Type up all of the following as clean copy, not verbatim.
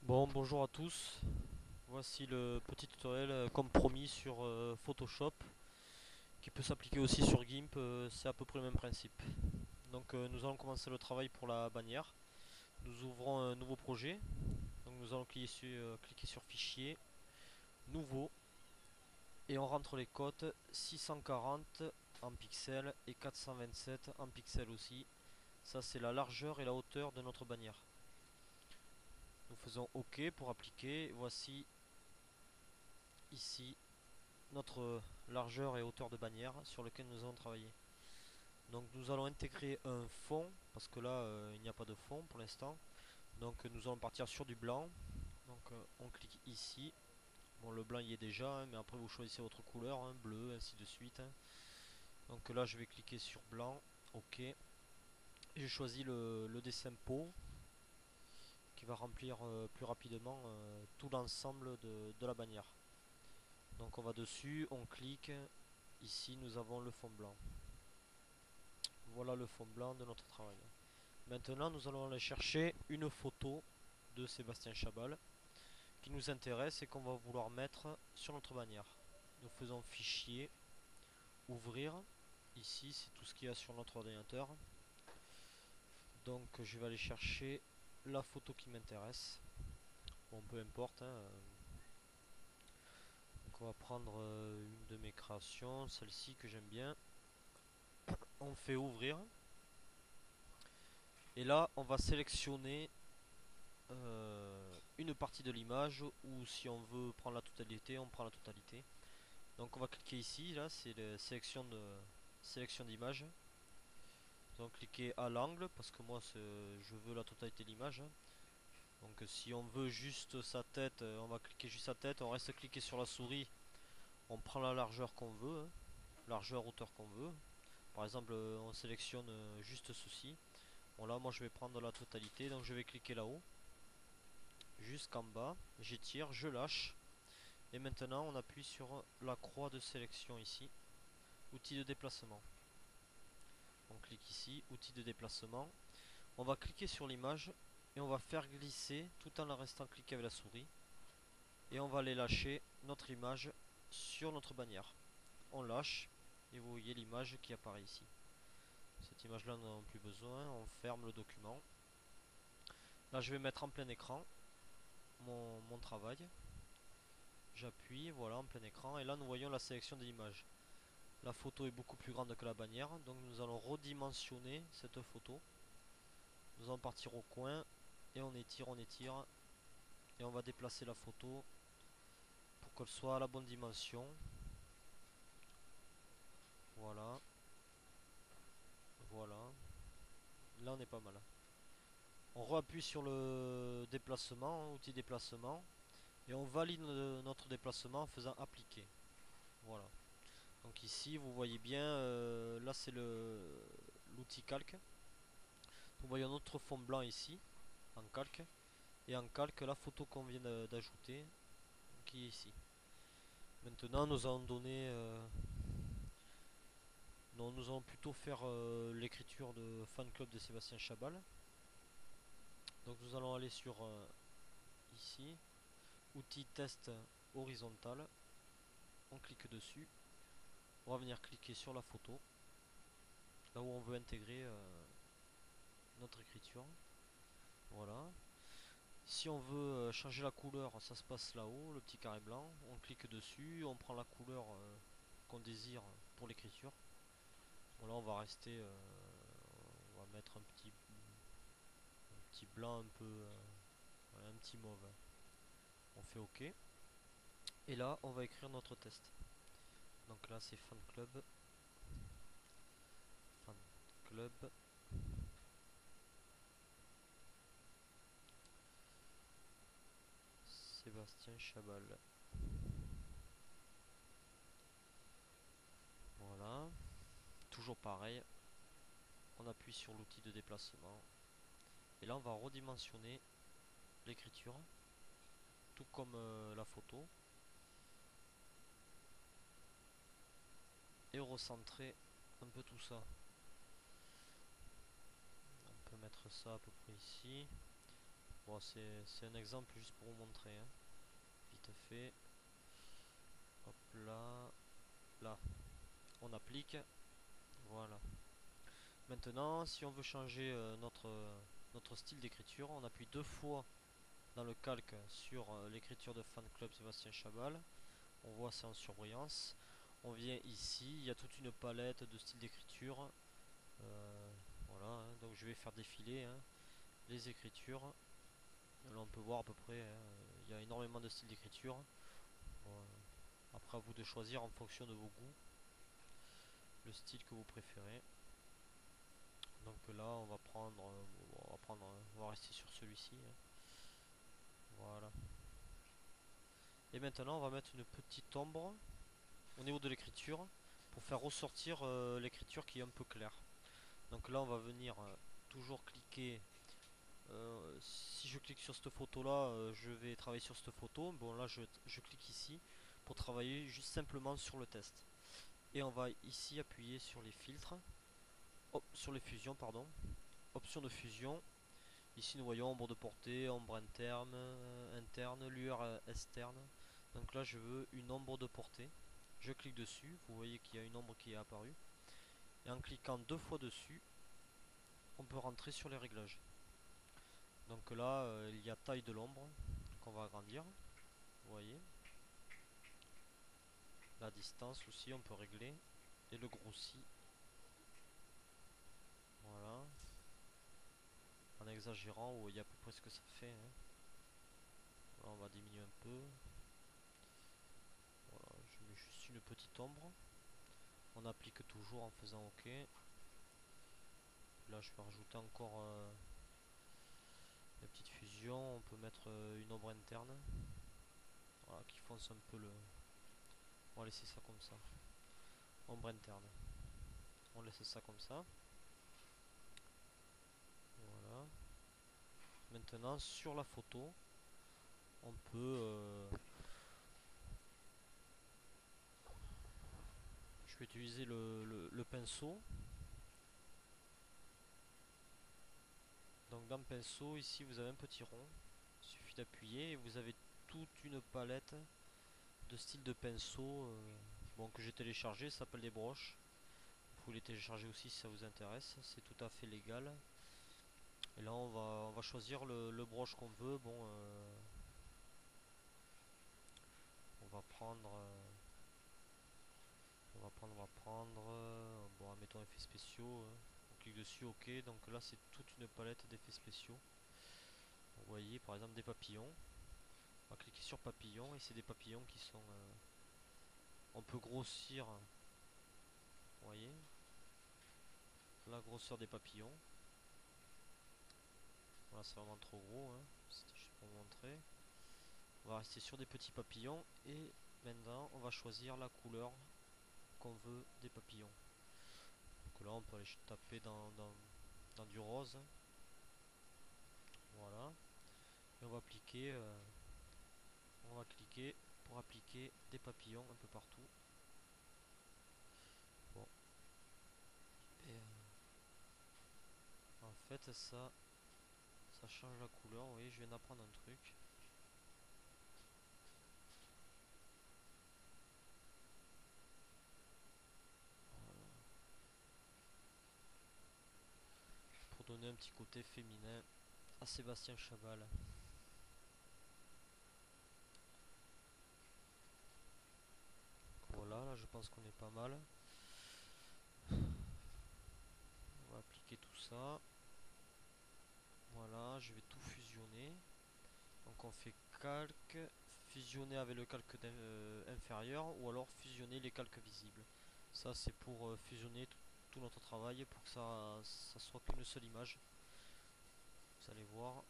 Bon, bonjour à tous. Voici le petit tutoriel comme promis sur Photoshop qui peut s'appliquer aussi sur GIMP. C'est à peu près le même principe. Donc, nous allons commencer le travail pour la bannière. Nous ouvrons un nouveau projet. Donc, nous allons cliquer sur Fichier, Nouveau, et on rentre les codes 640 en pixels et 427 en pixels aussi. Ça, c'est la largeur et la hauteur de notre bannière. Nous faisons OK pour appliquer. Voici ici notre largeur et hauteur de bannière sur lequel nous allons travailler. Donc nous allons intégrer un fond, parce que là il n'y a pas de fond pour l'instant. Donc nous allons partir sur du blanc. Donc on clique ici. Bon, le blanc y est déjà, hein, mais après vous choisissez votre couleur, hein, bleu, ainsi de suite, hein. Donc là je vais cliquer sur blanc, ok. J'ai choisi le dessin peau qui va remplir plus rapidement tout l'ensemble de la bannière. Donc on va dessus, on clique. Ici nous avons le fond blanc. Voilà le fond blanc de notre travail. Maintenant, nous allons aller chercher une photo de Sébastien Chabal qui nous intéresse et qu'on va vouloir mettre sur notre bannière. Nous faisons Fichier, Ouvrir. Ici, c'est tout ce qu'il y a sur notre ordinateur. Donc, je vais aller chercher la photo qui m'intéresse. Bon, peu importe, hein. Donc, on va prendre une de mes créations, celle-ci que j'aime bien. On fait Ouvrir. Et là, on va sélectionner une partie de l'image, ou si on veut prendre la totalité, on prend la totalité. Donc on va cliquer ici, là c'est la sélection d'image. Donc cliquer à l'angle parce que moi je veux la totalité de l'image, hein. Donc si on veut juste sa tête, on va cliquer juste sa tête, on reste cliquer sur la souris, on prend la largeur qu'on veut, hein, largeur, hauteur qu'on veut. Par exemple on sélectionne juste ceci. Bon là moi je vais prendre la totalité, donc je vais cliquer là-haut jusqu'en bas, j'étire, je lâche. Et maintenant on appuie sur la croix de sélection ici, outil de déplacement. On clique ici, outil de déplacement. On va cliquer sur l'image et on va faire glisser tout en la restant cliqué avec la souris. Et on va aller lâcher notre image sur notre bannière. On lâche et vous voyez l'image qui apparaît ici. Cette image là nous n'en avons plus besoin, on ferme le document. Là je vais mettre en plein écran mon travail. J'appuie, voilà, en plein écran, et là nous voyons la sélection de l'image. La photo est beaucoup plus grande que la bannière, donc nous allons redimensionner cette photo. Nous allons partir au coin et on étire, et on va déplacer la photo pour qu'elle soit à la bonne dimension. Voilà, voilà. Là on est pas mal. On réappuie sur le déplacement, outil déplacement, et on valide notre déplacement en faisant appliquer. Voilà. Donc ici vous voyez bien, là c'est l'outil calque. Nous voyons notre fond blanc ici, en calque, et en calque la photo qu'on vient d'ajouter, qui est ici. Maintenant nous allons donner... non, nous allons plutôt faire l'écriture de fan club de Sébastien Chabal. Donc nous allons aller sur ici, outil test horizontal. On clique dessus. On va venir cliquer sur la photo, là où on veut intégrer notre écriture. Voilà. Si on veut changer la couleur, ça se passe là-haut, le petit carré blanc. On clique dessus, on prend la couleur qu'on désire pour l'écriture. Bon là on va rester, on va mettre un petit blanc un peu, un petit mauve. On fait OK. Et là on va écrire notre test. Donc là c'est fan club. Fan club. Sébastien Chabal. Voilà. Toujours pareil. On appuie sur l'outil de déplacement. Et là on va redimensionner l'écriture. Tout comme la photo. Et recentrer un peu tout ça. On peut mettre ça à peu près ici. Bon, c'est un exemple juste pour vous montrer, hein. Vite fait. Hop là. Là. On applique. Voilà. Maintenant, si on veut changer notre style d'écriture, on appuie deux fois dans le calque sur l'écriture de Fan Club Sébastien Chabal. On voit c'est en surbrillance. On vient ici, il y a toute une palette de styles d'écriture. Voilà, hein. Donc je vais faire défiler, hein, les écritures. Là on peut voir à peu près, hein, il y a énormément de styles d'écriture. Bon, après à vous de choisir en fonction de vos goûts le style que vous préférez. Donc là on va rester sur celui-ci, hein. Voilà. Et maintenant on va mettre une petite ombre au niveau de l'écriture pour faire ressortir l'écriture qui est un peu claire. Donc là on va venir toujours cliquer. Si je clique sur cette photo là, je vais travailler sur cette photo. Bon là je clique ici pour travailler juste simplement sur le test. Et on va ici appuyer sur les filtres, sur les fusions pardon. Option de fusion. Ici nous voyons ombre de portée, ombre interne, lueur externe. Donc là je veux une ombre de portée. Je clique dessus, vous voyez qu'il y a une ombre qui est apparue. Et en cliquant deux fois dessus, on peut rentrer sur les réglages. Donc là il y a taille de l'ombre qu'on va agrandir. Vous voyez. La distance aussi on peut régler. Et le grossi. Voilà. En exagérant, vous voyez à peu près ce que ça fait, hein. Là on va diminuer un peu. Voilà, je mets juste une petite ombre. On applique toujours en faisant OK. Là je vais rajouter encore la petite fusion. On peut mettre une ombre interne. Voilà, qui fonce un peu le... On va laisser ça comme ça. Ombre interne. On laisse ça comme ça. Voilà. Maintenant sur la photo, on peut... je vais utiliser le pinceau. Donc dans le pinceau, ici vous avez un petit rond. Il suffit d'appuyer et vous avez toute une palette de styles de pinceau bon, que j'ai téléchargé, ça s'appelle des broches. Vous pouvez les télécharger aussi si ça vous intéresse, c'est tout à fait légal. Et là on va choisir le broche qu'on veut. Bon, on va prendre... bon, mettons effets spéciaux. On clique dessus, ok. Donc là c'est toute une palette d'effets spéciaux. Vous voyez par exemple des papillons. On va cliquer sur papillons et c'est des papillons qui sont... on peut grossir, vous voyez, la grosseur des papillons. Voilà, c'est vraiment trop gros, hein. C'était juste pour vous montrer. On va rester sur des petits papillons et maintenant on va choisir la couleur qu'on veut des papillons. Donc là on peut aller taper dans du rose. Voilà. Et on va appliquer, on va cliquer pour appliquer des papillons un peu partout. Bon. Et en fait ça change la couleur. Vous voyez, je viens d'apprendre un truc. Voilà. Pour donner un petit côté féminin à Sébastien Chabal. Voilà, là je pense qu'on est pas mal. On va appliquer tout ça. Voilà, je vais tout fusionner. Donc on fait calque, fusionner avec le calque inférieur ou alors fusionner les calques visibles. Ça c'est pour fusionner tout notre travail pour que ça soit qu'une seule image. Vous allez voir,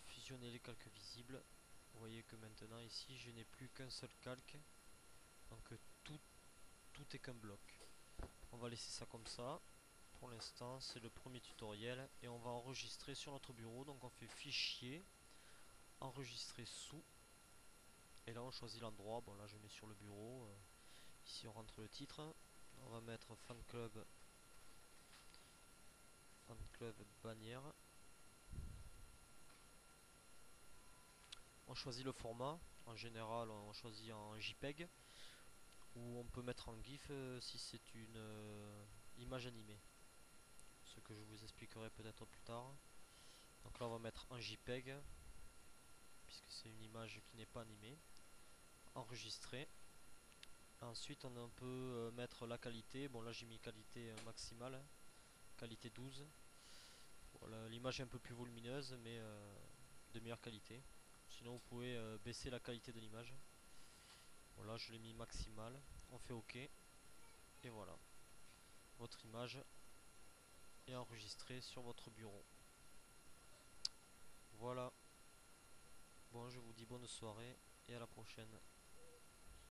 fusionner les calques visibles. Vous voyez que maintenant ici je n'ai plus qu'un seul calque. Donc tout est qu'un bloc. On va laisser ça comme ça. Pour l'instant c'est le premier tutoriel et on va enregistrer sur notre bureau. Donc on fait fichier, enregistrer sous. Et là on choisit l'endroit. Bon là je mets sur le bureau. Ici on rentre le titre. On va mettre fan club bannière. On choisit le format. En général, on choisit en JPEG ou on peut mettre en GIF si c'est une image animée. Ce que je vous expliquerai peut-être plus tard. Donc là, on va mettre en JPEG puisque c'est une image qui n'est pas animée. Enregistrer. Ensuite, on peut mettre la qualité. Bon, là, j'ai mis qualité maximale, qualité 12. Voilà, l'image est un peu plus volumineuse, mais de meilleure qualité. Sinon, vous pouvez baisser la qualité de l'image. Voilà, je l'ai mis maximal. On fait OK. Et voilà. Votre image est enregistrée sur votre bureau. Voilà. Bon, je vous dis bonne soirée et à la prochaine.